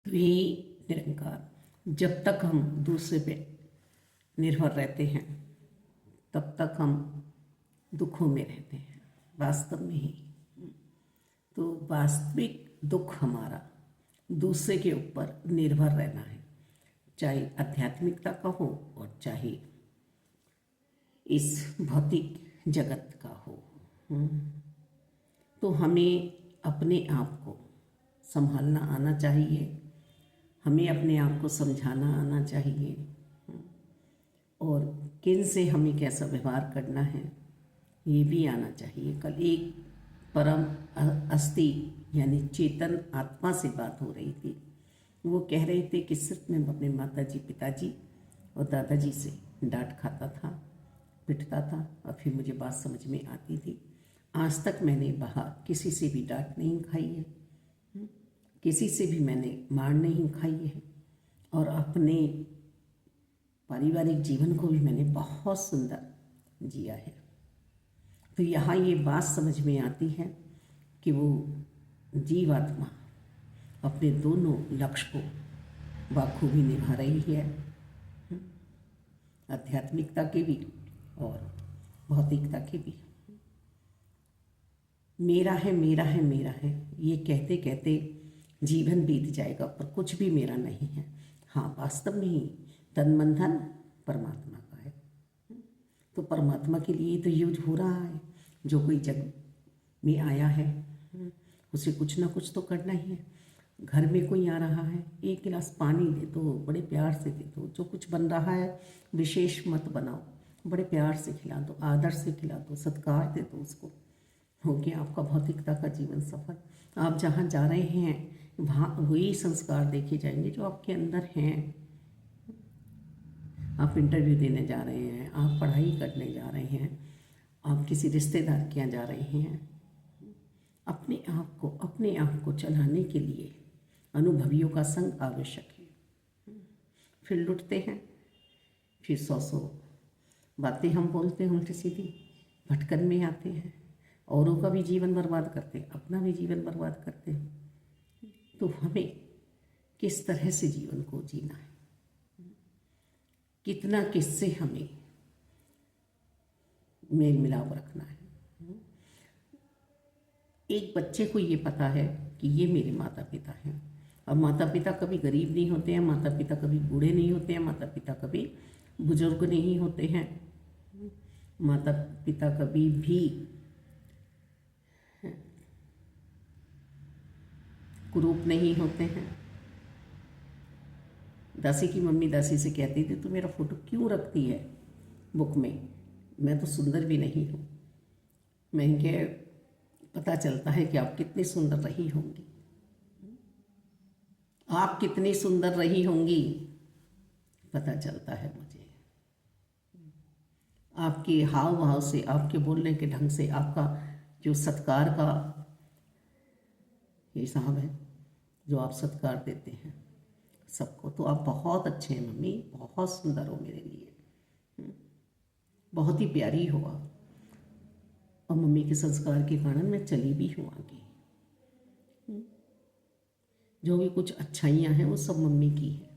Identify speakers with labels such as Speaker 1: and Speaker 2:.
Speaker 1: वे निरंकार। जब तक हम दूसरे पे निर्भर रहते हैं तब तक हम दुखों में रहते हैं वास्तव में ही। तो वास्तविक दुख हमारा दूसरे के ऊपर निर्भर रहना है, चाहे आध्यात्मिकता का हो और चाहे इस भौतिक जगत का हो। तो हमें अपने आप को संभालना आना चाहिए, हमें अपने आप को समझाना आना चाहिए और किन से हमें कैसा व्यवहार करना है ये भी आना चाहिए। कल एक परम अस्थि यानी चेतन आत्मा से बात हो रही थी। वो कह रहे थे कि सिर्फ मैं अपने माताजी, पिताजी और दादाजी से डांट खाता था, पिटता था और फिर मुझे बात समझ में आती थी। आज तक मैंने बाहर किसी से भी डांट नहीं खाई है, किसी से भी मैंने मार नहीं खाई है और अपने पारिवारिक जीवन को भी मैंने बहुत सुंदर जिया है। तो यहाँ ये बात समझ में आती है कि वो जीवात्मा अपने दोनों लक्ष्य को बखूबी निभा रही है, आध्यात्मिकता के भी और भौतिकता के भी। मेरा है मेरा है मेरा है ये कहते कहते जीवन बीत जाएगा पर कुछ भी मेरा नहीं है। हाँ, वास्तव में ही तन मन धन परमात्मा का है। तो परमात्मा के लिए तो यूज हो रहा है। जो कोई जग में आया है उसे कुछ ना कुछ तो करना ही है। घर में कोई आ रहा है, एक गिलास पानी दे दो, बड़े प्यार से दे दो। जो कुछ बन रहा है विशेष मत बनाओ, बड़े प्यार से खिला दो, आदर से खिला दो, सत्कार दे दो उसको। हो गया आपका भौतिकता का जीवन सफल। आप जहाँ जा रहे हैं वहाँ वही संस्कार देखे जाएंगे जो आपके अंदर हैं। आप इंटरव्यू देने जा रहे हैं, आप पढ़ाई करने जा रहे हैं, आप किसी रिश्तेदार के यहाँ जा रहे हैं, अपने आप को चलाने के लिए अनुभवियों का संग आवश्यक है। फिर लुटते हैं, फिर सौ बातें हम बोलते हैं उल्टी सीधी, भटकन में आते हैं, औरों का भी जीवन बर्बाद करते हैं, अपना भी जीवन बर्बाद करते हैं। तो हमें किस तरह से जीवन को जीना है, कितना किससे हमें मेल मिलाप रखना है। एक बच्चे को ये पता है कि ये मेरे माता पिता हैं। अब माता पिता कभी गरीब नहीं होते हैं, माता पिता कभी बूढ़े नहीं होते हैं, माता पिता कभी बुजुर्ग नहीं होते हैं, माता पिता कभी भी कुरूप नहीं होते हैं। दासी की मम्मी दासी से कहती थी तू मेरा फोटो क्यों रखती है बुक में, मैं तो सुंदर भी नहीं हूँ। मैं क्या पता चलता है कि आप कितनी सुंदर रही होंगी, आप कितनी सुंदर रही होंगी पता चलता है मुझे। आपके हाव भाव से, आपके बोलने के ढंग से, आपका जो सत्कार का हिसाब है, जो आप सत्कार देते हैं सबको, तो आप बहुत अच्छे हैं मम्मी, बहुत सुंदर हो मेरे लिए, बहुत ही प्यारी हो आप। और मम्मी के संस्कार के कारण मैं चली भी हूँ आगे। जो भी कुछ अच्छाइयाँ हैं वो सब मम्मी की है।